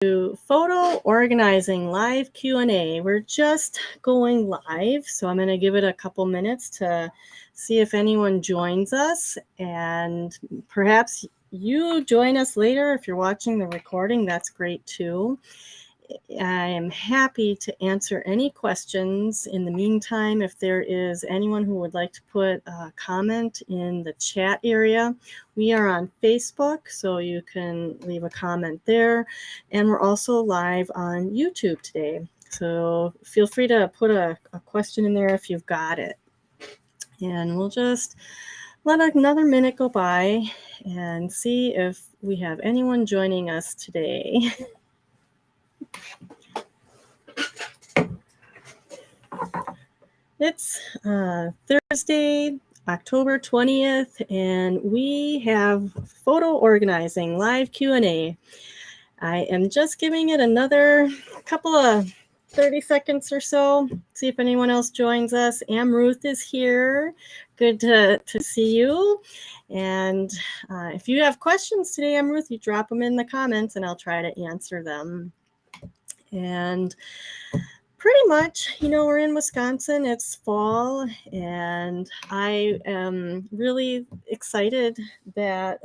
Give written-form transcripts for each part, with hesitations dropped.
Photo Organizing Live Q&A. We're just going live, so I'm going to give it a couple minutes to see if anyone joins us, and perhaps you join us later. If you're watching the recording, that's great too. I am happy to answer any questions. In the meantime, if there is anyone who would like to put a comment in the chat area, we are on Facebook, so you can leave a comment there. And we're also live on YouTube today. So feel free to put a question in there if you've got it. And we'll just let another minute go by and see if we have anyone joining us today. It's Thursday, October 20th, and we have Photo Organizing Live Q&A. I am just giving it another couple of 30 seconds or so. See if anyone else joins us. Ruth is here. Good to see you. And if you have questions today, Ruth, you drop them in the comments and I'll try to answer them. And pretty much, we're in Wisconsin, it's fall, and I am really excited that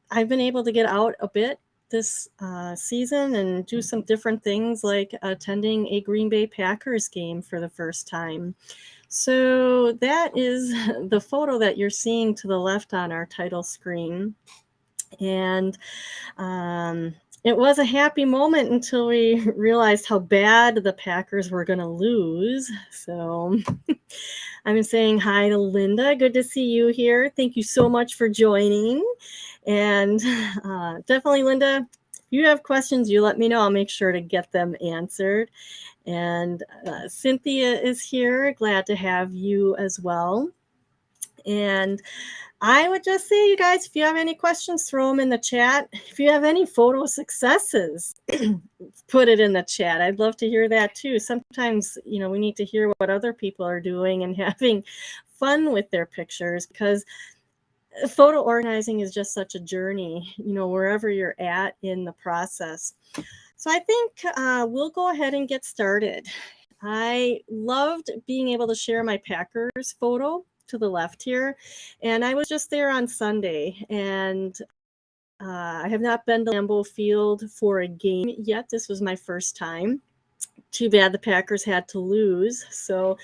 I've been able to get out a bit this season and do some different things like attending a Green Bay Packers game for the first time. So that is the photo that you're seeing to the left on our title screen. And it was a happy moment until we realized how bad the Packers were going to lose. So I'm saying hi to Linda. Good to see you here. Thank you so much for joining. And definitely, Linda, if you have questions, you let me know. I'll make sure to get them answered. And Cynthia is here. Glad to have you as well. And I would just say, you guys, if you have any questions, throw them in the chat. If you have any photo successes, put it in the chat. I'd love to hear that too. Sometimes, we need to hear what other people are doing and having fun with their pictures, because photo organizing is just such a journey, wherever you're at in the process. So I think we'll go ahead and get started. I loved being able to share my Packers photo to the left here, and I was just there on Sunday, and I have not been to Lambeau Field for a game yet. This was my first time. Too bad the Packers had to lose. So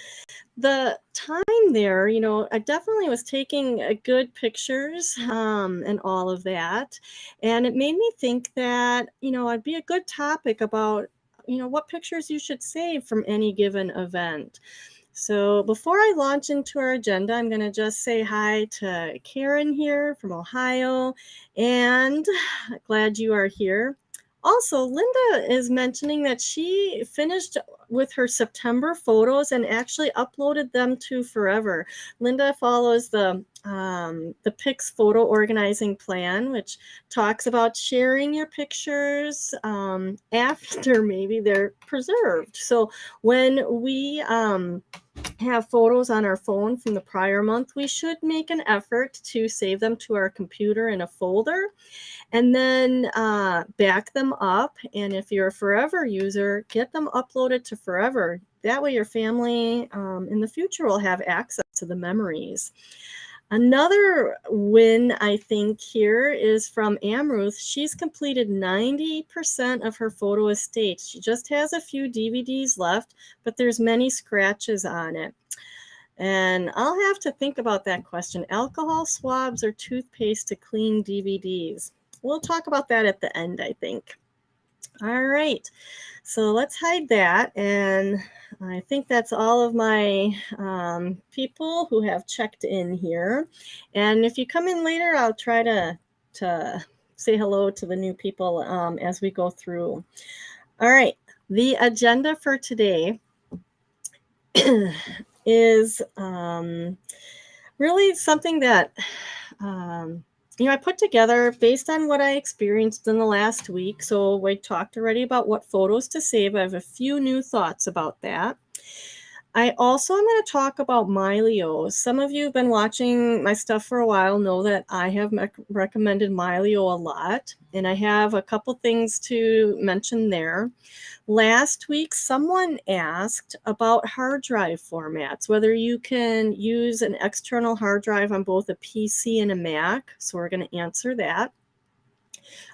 the time there, I definitely was taking good pictures and all of that, and it made me think that it'd be a good topic about what pictures you should save from any given event. So before I launch into our agenda, I'm going to just say hi to Karen here from Ohio, and glad you are here. Also, Linda is mentioning that she finished with her September photos and actually uploaded them to Forever. Linda follows the Pix photo organizing plan, which talks about sharing your pictures after maybe they're preserved. So when we have photos on our phone from the prior month, we should make an effort to save them to our computer in a folder and then back them up. And if you're a Forever user, get them uploaded to Forever. That way your family in the future will have access to the memories. Another win, I think, here is from Amruth. She's completed 90% of her photo estate. She just has a few DVDs left, but there's many scratches on it. And I'll have to think about that question. Alcohol swabs or toothpaste to clean DVDs? We'll talk about that at the end, I think. All right, so let's hide that. And I think that's all of my people who have checked in here. And if you come in later, I'll try to say hello to the new people as we go through. All right, the agenda for today is really something that I put together based on what I experienced in the last week. So we talked already about what photos to save. I have a few new thoughts about that. I also am going to talk about Mylio. Some of you have been watching my stuff for a while know that I have recommended Mylio a lot, and I have a couple things to mention there. Last week, someone asked about hard drive formats, whether you can use an external hard drive on both a PC and a Mac. So we're going to answer that.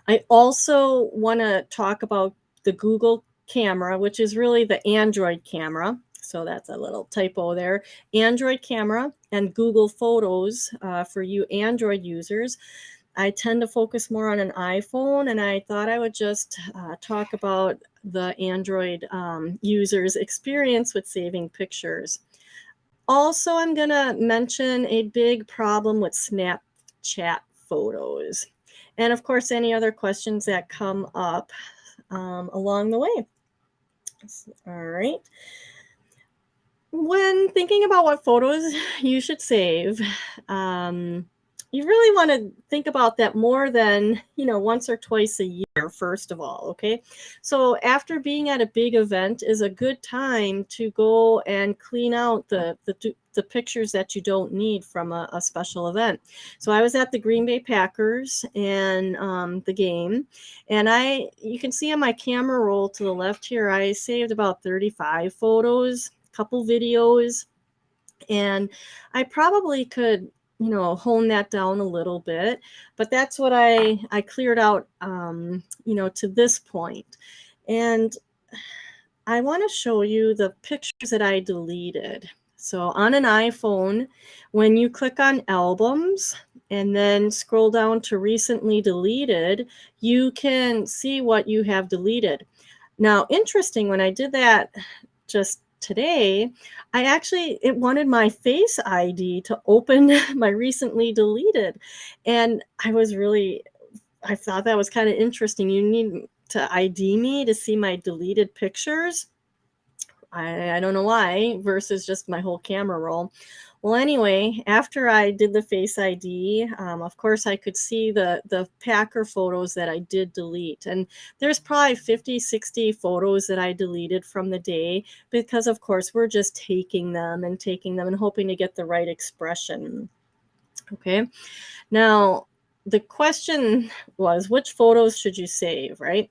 I also want to talk about the Google camera, which is really the Android camera. So that's a little typo there. Android camera and Google Photos for you Android users. I tend to focus more on an iPhone, and I thought I would just talk about the Android users' experience with saving pictures. Also, I'm going to mention a big problem with Snapchat photos. And of course, any other questions that come up along the way. All right. When thinking about what photos you should save, you really want to think about that more than, once or twice a year, first of all, okay? So after being at a big event is a good time to go and clean out the pictures that you don't need from a special event. So I was at the Green Bay Packers and the game, and you can see on my camera roll to the left here, I saved about 35 photos, couple videos, and I probably could hone that down a little bit, but that's what I cleared out to this point. And I want to show you the pictures that I deleted. So on an iPhone, when you click on albums and then scroll down to recently deleted, you can see what you have deleted. Now, interesting, when I did that just today, it wanted my Face ID to open my recently deleted. And I thought that was kind of interesting. You need to ID me to see my deleted pictures. I don't know why, versus just my whole camera roll. Well, anyway, after I did the Face ID, of course, I could see the Packer photos that I did delete. And there's probably 50, 60 photos that I deleted from the day because, of course, we're just taking them and hoping to get the right expression. Okay. Now, the question was, which photos should you save, right?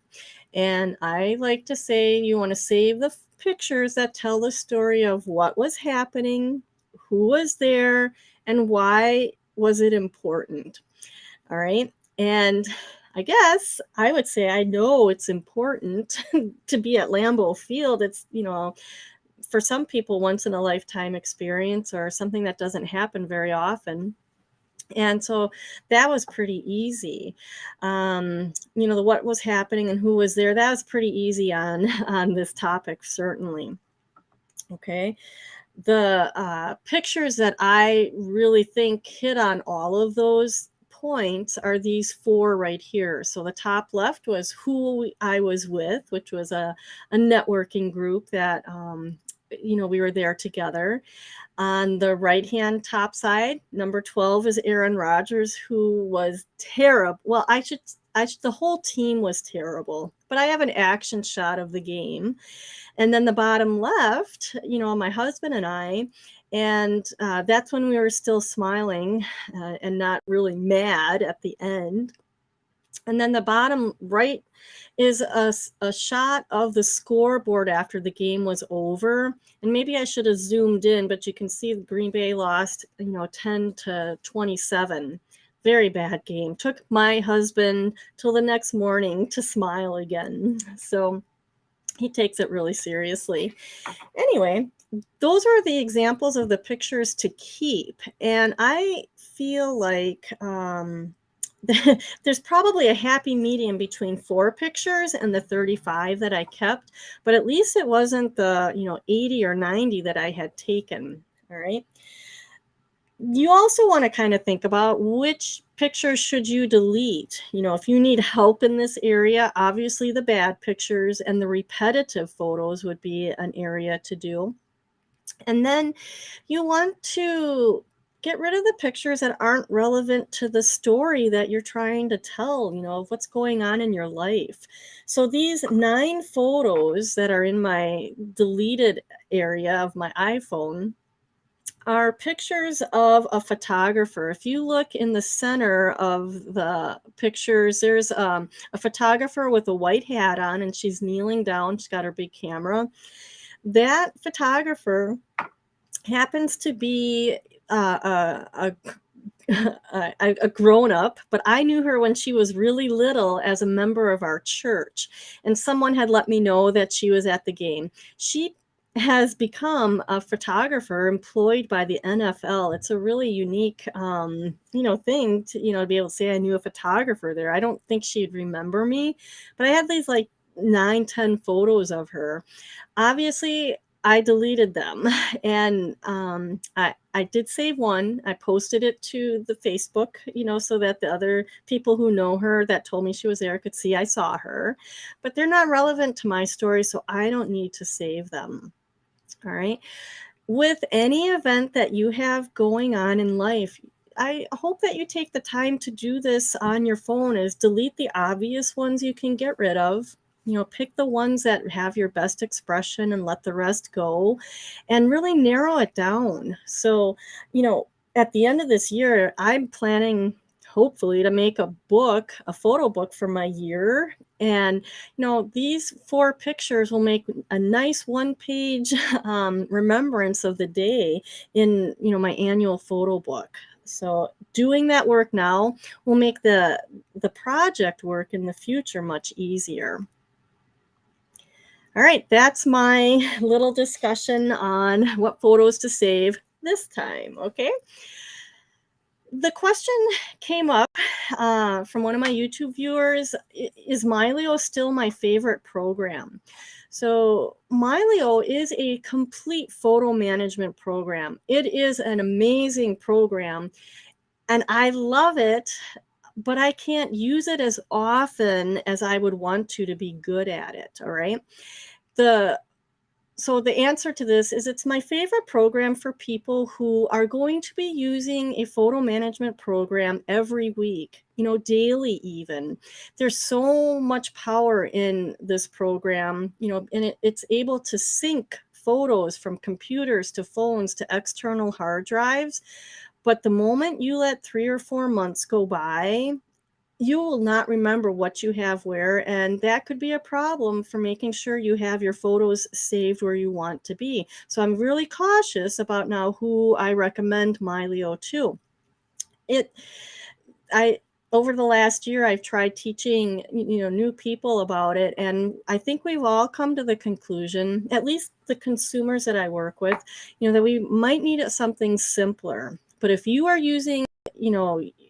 And I like to say you want to save the pictures that tell the story of what was happening, who was there, and why was it important. All right. And I guess I would say I know it's important to be at Lambeau Field. It's, for some people, once in a lifetime experience or something that doesn't happen very often. And so that was pretty easy. What was happening and who was there, that was pretty easy on this topic, certainly. Okay. The pictures that I really think hit on all of those points are these four right here. So the top left was who I was with, which was a networking group that, we were there together. On the right-hand top side, number 12 is Aaron Rodgers, who was terrible. Well, the whole team was terrible, but I have an action shot of the game. And then the bottom left, my husband and I, and that's when we were still smiling and not really mad at the end. And then the bottom right is a shot of the scoreboard after the game was over. And maybe I should have zoomed in, but you can see Green Bay lost, 10-27. Very bad game. Took my husband till the next morning to smile again. So he takes it really seriously. Anyway, those are the examples of the pictures to keep. And I feel like there's probably a happy medium between 4 pictures and the 35 that I kept, but at least it wasn't the 80 or 90 that I had taken. All right. You also want to kind of think about which pictures should you delete. If you need help in this area, obviously the bad pictures and the repetitive photos would be an area to do. And then you want to get rid of the pictures that aren't relevant to the story that you're trying to tell, of what's going on in your life. So these 9 photos that are in my deleted area of my iPhone are pictures of a photographer. If you look in the center of the pictures, there's a photographer with a white hat on, and she's kneeling down. She's got her big camera. That photographer happens to be a grown up, but I knew her when she was really little as a member of our church, and someone had let me know that she was at the game. She has become a photographer employed by the NFL. It's a really unique, thing to be able to say I knew a photographer there. I don't think she'd remember me, but I had these like 9-10 photos of her. Obviously, I deleted them, and I did save one. I posted it to the Facebook, so that the other people who know her that told me she was there could see I saw her. But they're not relevant to my story, so I don't need to save them. All right. With any event that you have going on in life, I hope that you take the time to do this on your phone, is delete the obvious ones you can get rid of. Pick the ones that have your best expression and let the rest go, and really narrow it down. So, at the end of this year, I'm planning hopefully to make a photo book for my year. And, these 4 pictures will make a nice 1-page remembrance of the day in, my annual photo book. So doing that work now will make the project work in the future much easier. All right, that's my little discussion on what photos to save this time, okay? The question came up from one of my YouTube viewers, is Mylio still my favorite program? So Mylio is a complete photo management program. It is an amazing program, and I love it, but I can't use it as often as I would want to be good at it, all right? So the answer to this is it's my favorite program for people who are going to be using a photo management program every week, daily even. There's so much power in this program, and it's able to sync photos from computers to phones to external hard drives. But the moment you let 3 or 4 months go by, you will not remember what you have where, and that could be a problem for making sure you have your photos saved where you want to be. So I'm really cautious about now who I recommend Mylio to. Over the last year, I've tried teaching, new people about it, and I think we've all come to the conclusion, at least the consumers that I work with, that we might need something simpler. But if you are using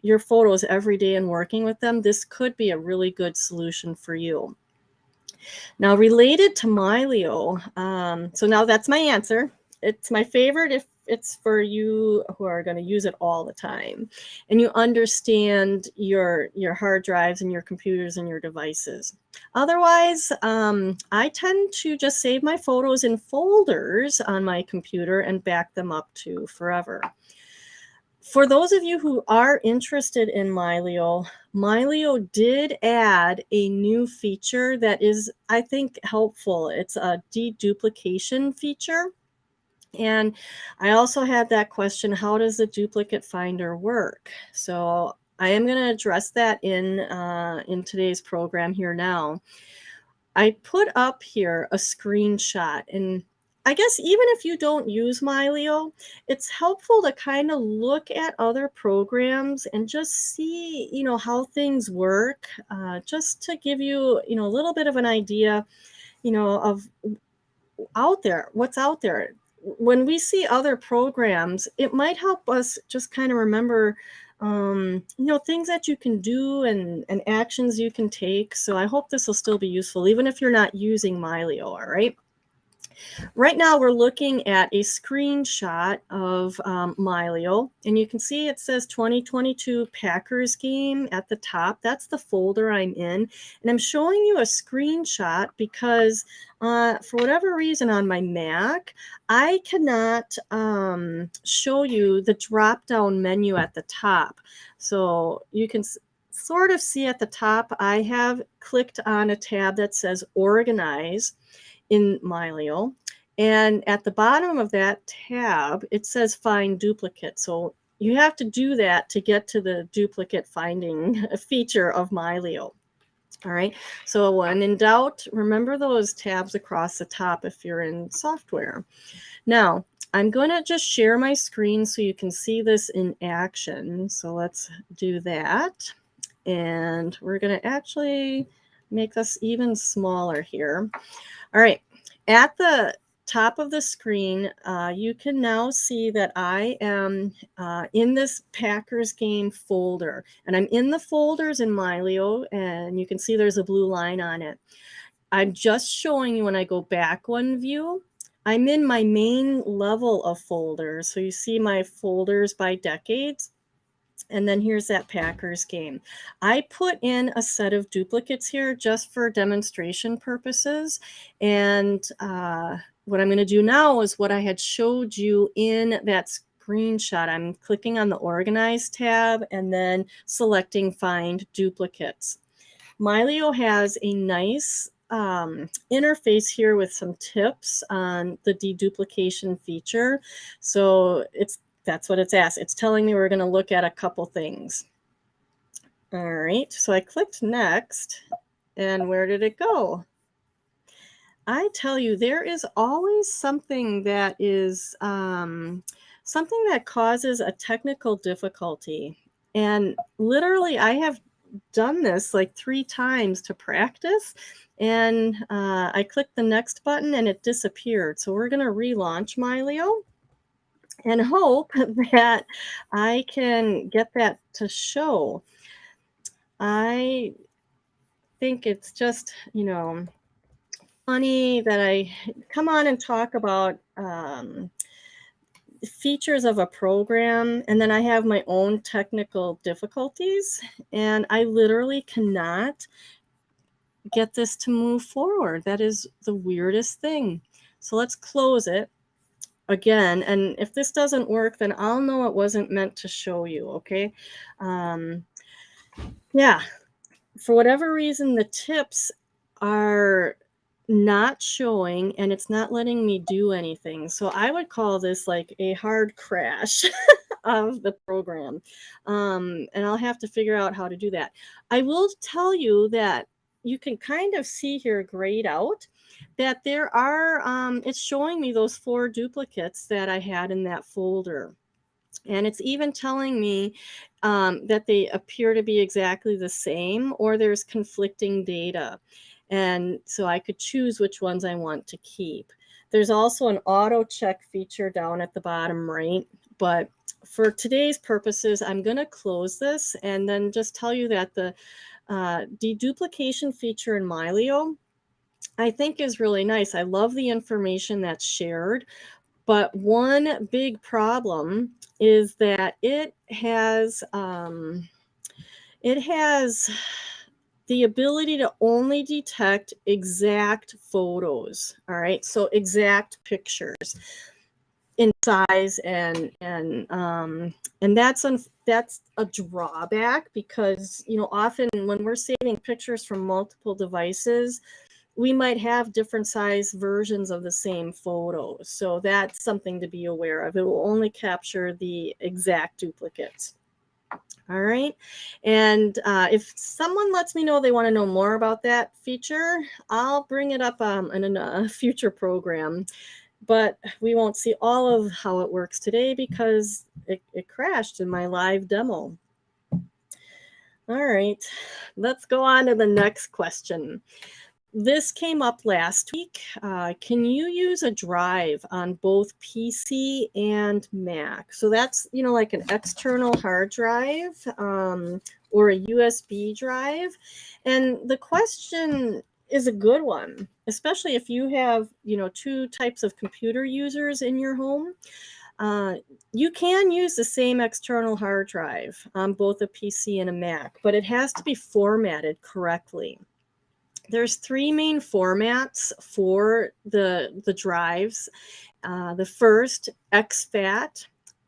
your photos every day and working with them, this could be a really good solution for you. Now, related to Mylio, so now that's my answer. It's my favorite if it's for you who are going to use it all the time, and you understand your hard drives and your computers and your devices. Otherwise, I tend to just save my photos in folders on my computer and back them up to forever. For those of you who are interested in Mylio, Mylio did add a new feature that is, I think, helpful. It's a deduplication feature. And I also had that question, how does the duplicate finder work? So I am going to address that in today's program here now. I put up here a screenshot, and I guess even if you don't use Mylio, it's helpful to kind of look at other programs and just see, how things work, just to give you, a little bit of an idea, of what's out there. When we see other programs, it might help us just kind of remember things that you can do and actions you can take. So I hope this will still be useful, even if you're not using Mylio, all right? Right now we're looking at a screenshot of Mylio, and you can see it says 2022 Packers game at the top. That's the folder I'm in, and I'm showing you a screenshot because for whatever reason on my Mac, I cannot show you the drop-down menu at the top. So you can sort of see at the top, I have clicked on a tab that says Organize in Mylio. And at the bottom of that tab, it says Find Duplicate. So you have to do that to get to the duplicate finding feature of Mylio. All right. So when in doubt, remember those tabs across the top if you're in software. Now, I'm going to just share my screen so you can see this in action. So let's do that. And we're going to actually make this even smaller here. All right. At the top of the screen, you can now see that I am in this Packers game folder. And I'm in the folders in Mylio, and you can see there's a blue line on it. I'm just showing you when I go back one view, I'm in my main level of folders. So you see my folders by decades. And then here's that Packers game. I put in a set of duplicates here just for demonstration purposes. And what I'm going to do now is what I had showed you in that screenshot. I'm clicking on the Organize tab and then selecting Find Duplicates. Mylio has a nice interface here with some tips on the deduplication feature. So that's what it's asked. It's telling me we're going to look at a couple things. All right, so I clicked next, and where did it go? I tell you, there is always something that is something that causes a technical difficulty. And literally, I have done this like 3 times to practice, and I clicked the next button and it disappeared. So we're going to relaunch Mylio and hope that I can get that to show. I think it's just, funny that I come on and talk about features of a program, and then I have my own technical difficulties, and I literally cannot get this to move forward. That is the weirdest thing. So let's close it again, and if this doesn't work, then I'll know it wasn't meant to show you, okay? Yeah, for whatever reason, the tips are not showing, and it's not letting me do anything. So I would call this like a hard crash of the program. And I'll have to figure out how to do that. I will tell you that you can kind of see here grayed out that there are, it's showing me those 4 duplicates that I had in that folder. And it's even telling me that they appear to be exactly the same, or there's conflicting data. And so I could choose which ones I want to keep. There's also an auto check feature down at the bottom right. But for today's purposes, I'm going to close this and then just tell you that the deduplication feature in Mylio, I think, is really nice. I love the information that's shared. But one big problem is that it has the ability to only detect exact photos. All right, so exact pictures in size, and that's a drawback, because often when we're saving pictures from multiple devices, we might have different size versions of the same photo. So that's something to be aware of. It will only capture the exact duplicates. All right. And if someone lets me know they want to know more about that feature, I'll bring it up in a future program. But we won't see all of how it works today because it crashed in my live demo. All right. Let's go on to the next question. This came up last week. Can you use a drive on both PC and Mac? So that's, like an external hard drive or a USB drive. And the question is a good one, especially if you have, two types of computer users in your home. You can use the same external hard drive on both a PC and a Mac, but it has to be formatted correctly. There's three main formats for the drives. The first, exFAT,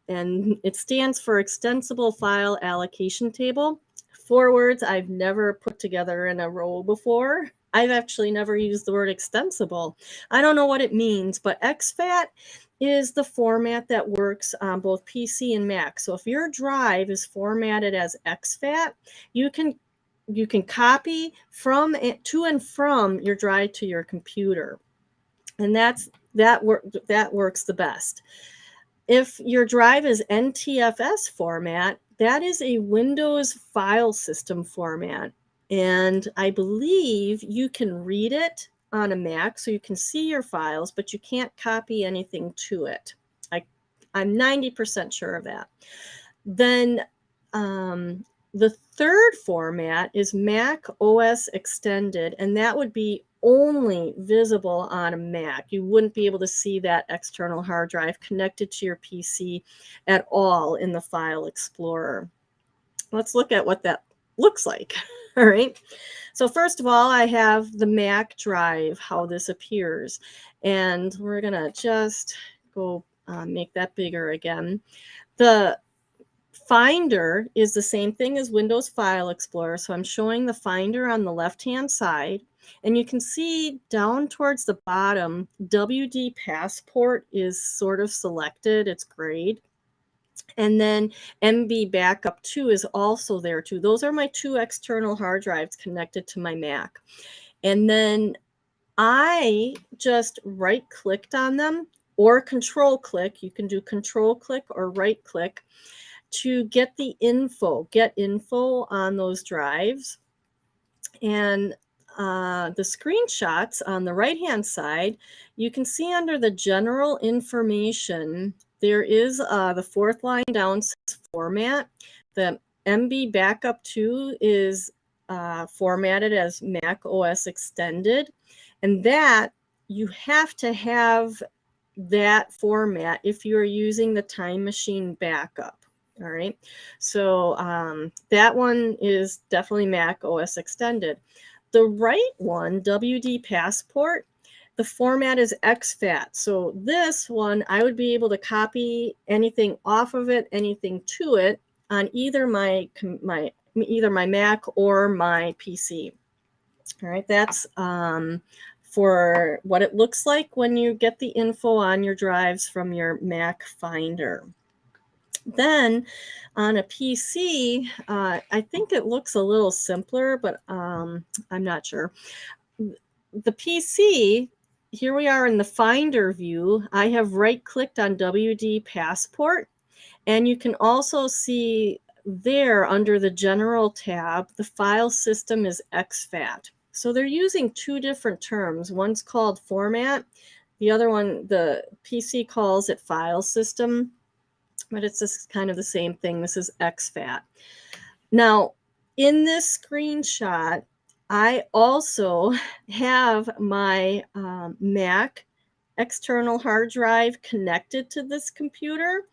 and it stands for Extensible File Allocation Table. 4 words I've never put together in a row before. I've actually never used the word extensible. I don't know what it means, but exFAT is the format that works on both PC and Mac. So if your drive is formatted as exFAT, you can copy from it to and from your drive to your computer, and that works the best. If your drive is NTFS format, that is a Windows file system format, and I believe you can read it on a Mac, so you can see your files, but you can't copy anything to it. I'm 90% sure of that. Then the third format is Mac OS Extended, and that would be only visible on a Mac. You wouldn't be able to see that external hard drive connected to your PC at all in the File Explorer. Let's look at what that looks like. All right. So first of all, I have the Mac drive, how this appears. And we're going to just go make that bigger again. The Finder is the same thing as Windows File Explorer. So I'm showing the Finder on the left-hand side. And you can see down towards the bottom, WD Passport is sort of selected. It's grayed. And then MB Backup 2 is also there too. Those are my 2 external hard drives connected to my Mac. And then I just right-clicked on them or control-click. You can do control-click or right-click to get the get info on those drives. And the screenshots on the right-hand side, you can see under the general information, there is the 4th line down says format. The MB Backup 2 is formatted as Mac OS Extended, and that you have to have that format if you're using the Time Machine backup. All right, so that one is definitely Mac OS Extended. The right one, WD Passport, the format is exFAT. So this one, I would be able to copy anything off of it, anything to it on either my Mac or my PC. All right, that's for what it looks like when you get the info on your drives from your Mac Finder. Then on a PC, I think it looks a little simpler, but I'm not sure. The PC, here we are in the Finder view. I have right-clicked on WD Passport, and you can also see there under the General tab, the file system is exFAT. So they're using 2 different terms. One's called format. The other one, the PC calls it file system, but it's just kind of the same thing. This is exFAT. Now, in this screenshot, I also have my Mac external hard drive connected to this computer,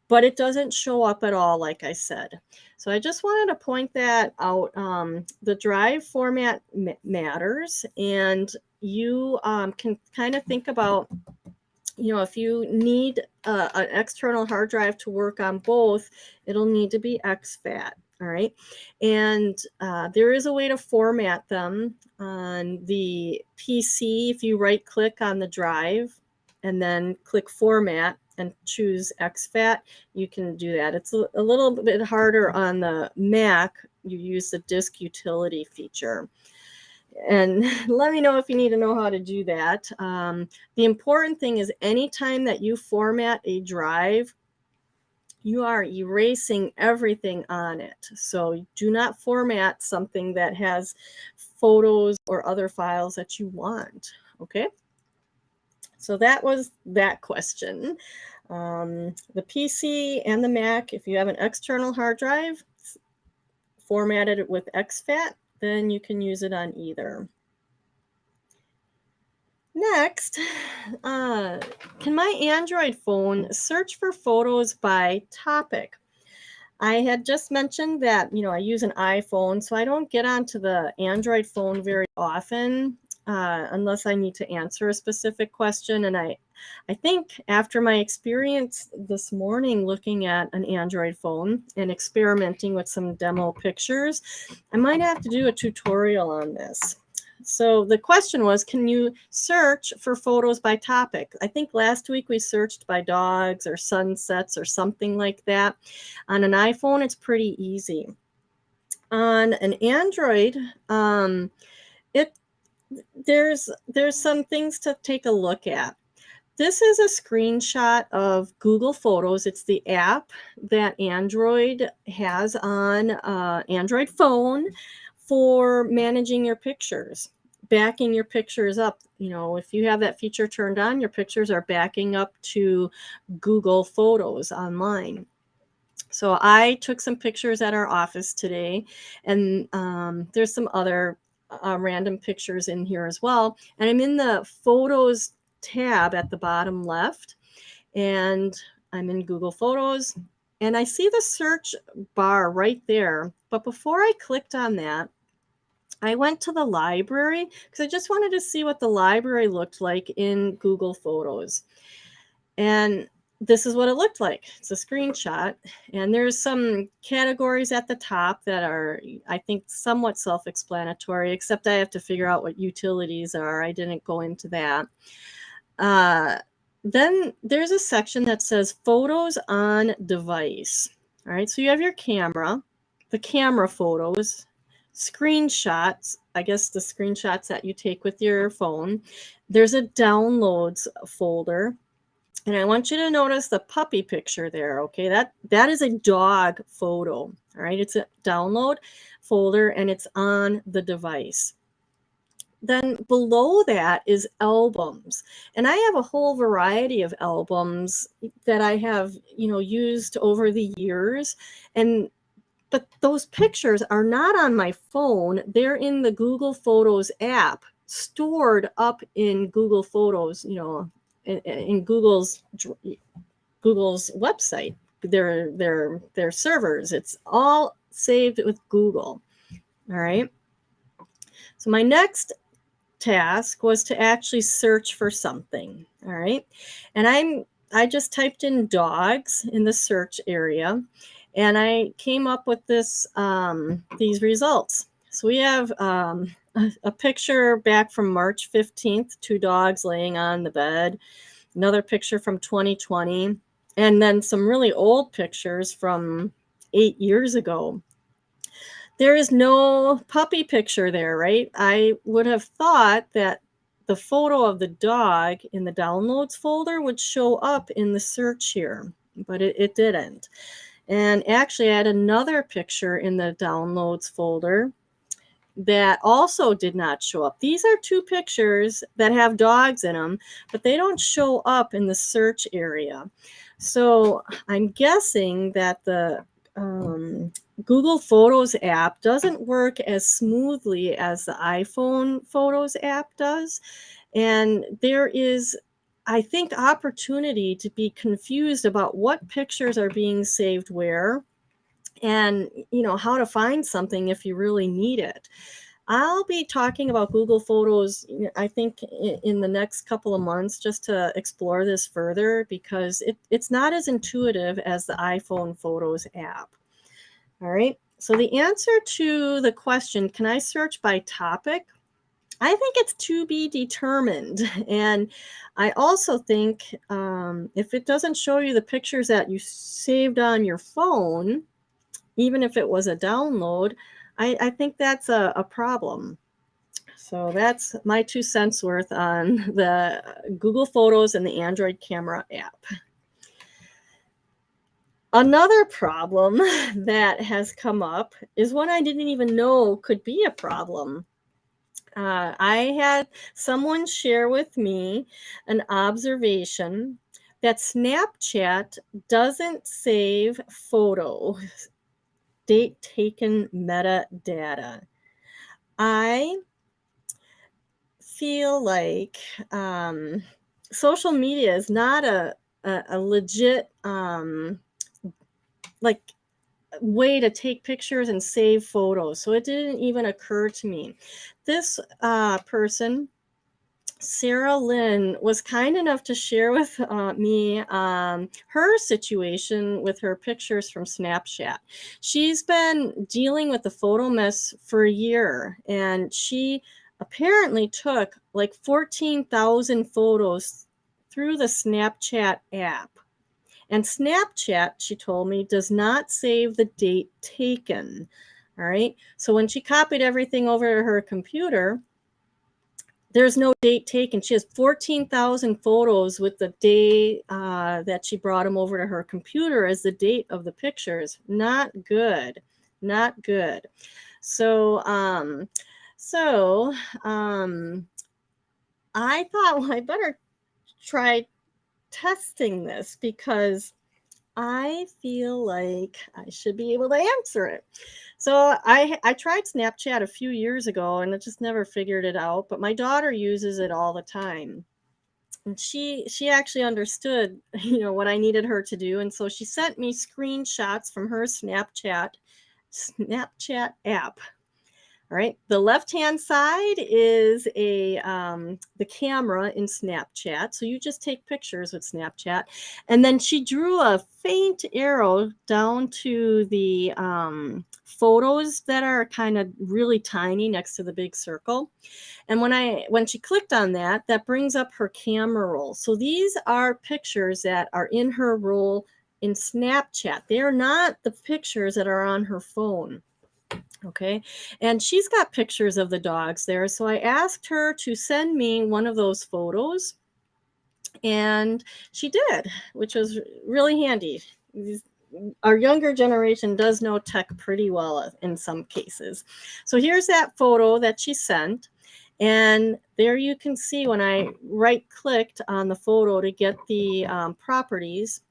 but it doesn't show up at all, like I said. So I just wanted to point that out. The drive format matters, and you can kind of think about, if you need an external hard drive to work on both, it'll need to be exFAT. All right. And there is a way to format them on the PC. If you right click on the drive and then click format and choose exFAT, you can do that. It's a little bit harder on the Mac. You use the disk utility feature. And let me know if you need to know how to do that. The important thing is anytime that you format a drive, you are erasing everything on it. So do not format something that has photos or other files that you want. Okay? So that was that question. The PC and the Mac, if you have an external hard drive, formatted it with exFAT, then you can use it on either. Next, can my Android phone search for photos by topic? I had just mentioned that, I use an iPhone, so I don't get onto the Android phone very often unless I need to answer a specific question. And I think after my experience this morning looking at an Android phone and experimenting with some demo pictures, I might have to do a tutorial on this. So the question was, can you search for photos by topic? I think last week we searched by dogs or sunsets or something like that. On an iPhone, it's pretty easy. On an Android, there's some things to take a look at. This is a screenshot of Google Photos. It's the app that Android has on Android phone for managing your pictures, backing your pictures up. If you have that feature turned on, your pictures are backing up to Google Photos online. So I took some pictures at our office today, and there's some other random pictures in here as well. And I'm in the Photos tab at the bottom left, and I'm in Google Photos, and I see the search bar right there. But before I clicked on that, I went to the library because I just wanted to see what the library looked like in Google Photos. And this is what it looked like. It's a screenshot. And there's some categories at the top that are, I think, somewhat self-explanatory, except I have to figure out what utilities are. I didn't go into that. Then there's a section that says photos on device. All right, so you have your camera, the camera photos, screenshots, I guess the screenshots that you take with your phone. There's a downloads folder. And I want you to notice the puppy picture there, okay? That is a dog photo, all right? It's a download folder, and it's on the device. Then below that is albums. And I have a whole variety of albums that I have, used over the years. But those pictures are not on my phone. They're in the Google Photos app, stored up in Google Photos, in Google's website, their servers. It's all saved with Google. All right. So my next task was to actually search for something. All right. And I just typed in dogs in the search area, and I came up with these results. So we have a picture back from March 15th, 2 dogs laying on the bed, another picture from 2020, and then some really old pictures from 8 years ago. There is no puppy picture there, right? I would have thought that the photo of the dog in the downloads folder would show up in the search here, but it didn't. And actually, I had another picture in the downloads folder that also did not show up. These are 2 pictures that have dogs in them, but they don't show up in the search area. So I'm guessing that the Google Photos app doesn't work as smoothly as the iPhone Photos app does. And there is, I think, opportunity to be confused about what pictures are being saved where, and how to find something if you really need it. I'll be talking about Google Photos, I think, in the next couple of months, just to explore this further, because it's not as intuitive as the iPhone Photos app. All right. So the answer to the question, can I search by topic? I think it's to be determined. And I also think if it doesn't show you the pictures that you saved on your phone, even if it was a download, I think that's a problem. So that's my 2 cents worth on the Google Photos and the Android camera app. Another problem that has come up is one I didn't even know could be a problem. I had someone share with me an observation that Snapchat doesn't save photos, date taken metadata. I feel like social media is not a legit like way to take pictures and save photos. So it didn't even occur to me. This person, Sarah Lynn, was kind enough to share with me her situation with her pictures from Snapchat. She's been dealing with the photo mess for a year, and she apparently took like 14,000 photos through the Snapchat app. And Snapchat, she told me, does not save the date taken. All right. So when she copied everything over to her computer, there's no date taken. She has 14,000 photos with the day that she brought them over to her computer as the date of the pictures. Not good. Not good. So, I thought, well, I better try testing this because I feel like I should be able to answer it. So I tried Snapchat a few years ago and I just never figured it out, but my daughter uses it all the time. And she actually understood, what I needed her to do, and so she sent me screenshots from her Snapchat app. All right. The left-hand side is the camera in Snapchat. So you just take pictures with Snapchat. And then she drew a faint arrow down to the photos that are kind of really tiny next to the big circle. And when she clicked on that, that brings up her camera roll. So these are pictures that are in her roll in Snapchat. They are not the pictures that are on her phone. Okay. And she's got pictures of the dogs there. So I asked her to send me one of those photos. And she did, which was really handy. Our younger generation does know tech pretty well in some cases. So here's that photo that she sent. And there you can see when I right-clicked on the photo to get the properties,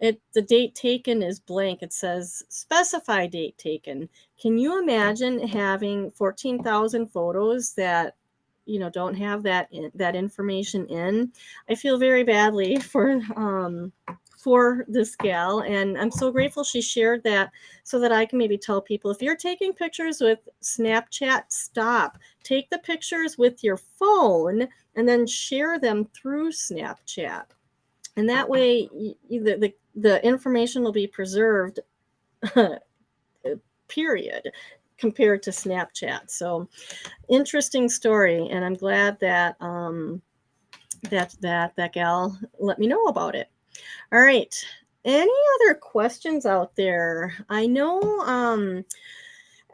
the date taken is blank. It says specify date taken. Can you imagine having 14,000 photos that don't have that information in? I feel very badly for this gal, and I'm so grateful she shared that so that I can maybe tell people, if you're taking pictures with Snapchat, stop. Take the pictures with your phone and then share them through Snapchat. And that way, the information will be preserved, period, compared to Snapchat. So, interesting story, and I'm glad that that gal let me know about it. All right. Any other questions out there? I know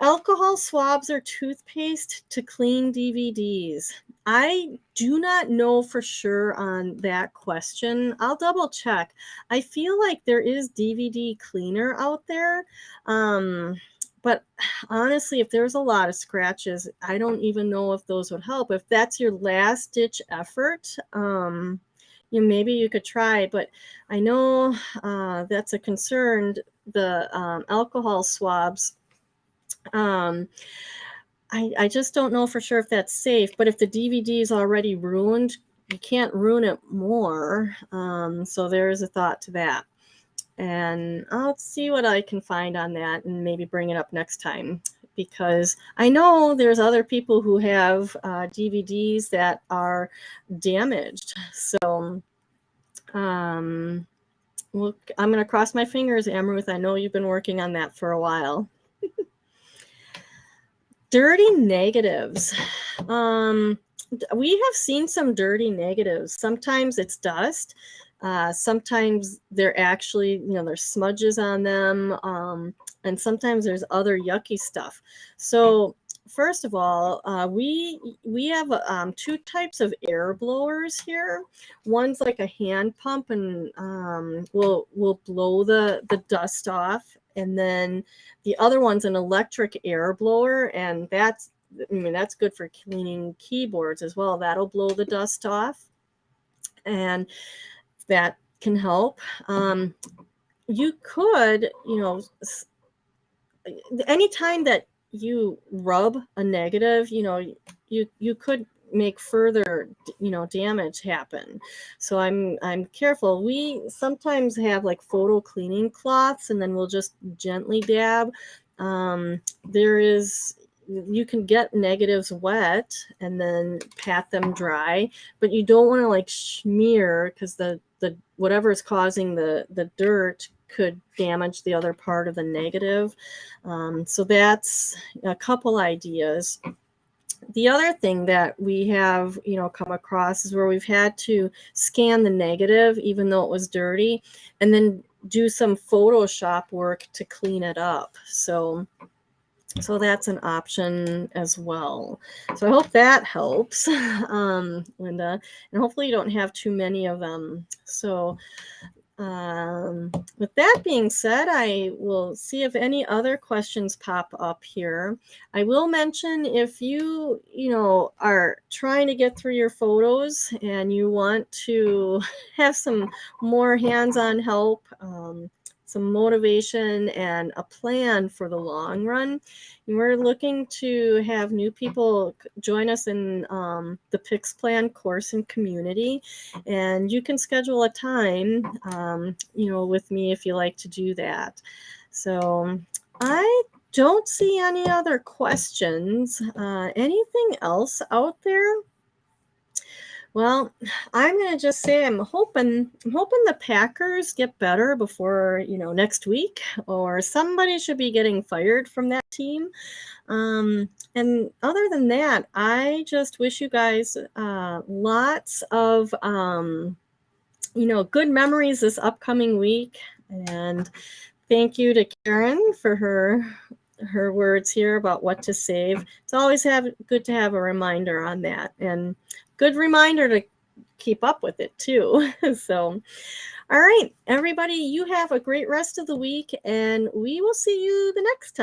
alcohol swabs or toothpaste to clean DVDs. I do not know for sure on that question. I'll double check. I feel like there is DVD cleaner out there. But honestly, if there's a lot of scratches, I don't even know if those would help. If that's your last ditch effort, maybe you could try. But I know that's a concern, the alcohol swabs. I just don't know for sure if that's safe, but if the DVD is already ruined, you can't ruin it more. So there is a thought to that. And I'll see what I can find on that and maybe bring it up next time, because I know there's other people who have DVDs that are damaged. So I'm going to cross my fingers, Amruth. I know you've been working on that for a while. Dirty negatives. We have seen some dirty negatives. Sometimes it's dust. Sometimes they're actually, there's smudges on them. And sometimes there's other yucky stuff. So first of all, we have two types of air blowers here. One's like a hand pump, and will blow the dust off. And then the other one's an electric air blower, and that's good for cleaning keyboards as well. That'll blow the dust off, and that can help. You could, anytime that you rub a negative, you could make further, damage happen. So I'm careful. We sometimes have like photo cleaning cloths, and then we'll just gently dab. You can get negatives wet and then pat them dry, but you don't want to like smear, because the whatever is causing the dirt could damage the other part of the negative. So that's a couple ideas. The other thing that we have, come across is where we've had to scan the negative, even though it was dirty, and then do some Photoshop work to clean it up. So that's an option as well. So I hope that helps, Linda, and hopefully you don't have too many of them. So with that being said, I will see if any other questions pop up here. I will mention, if you are trying to get through your photos and you want to have some more hands-on help, some motivation and a plan for the long run, we're looking to have new people join us in the Pix Plan course and community, and you can schedule a time, with me if you like to do that. So I don't see any other questions. Anything else out there? Well, I'm going to just say I'm hoping the Packers get better before, next week, or somebody should be getting fired from that team. And other than that, I just wish you guys lots of, good memories this upcoming week. And thank you to Karen for her words here about what to save. It's always good to have a reminder on that, and good reminder to keep up with it too. So, all right, everybody, you have a great rest of the week, and we will see you the next time.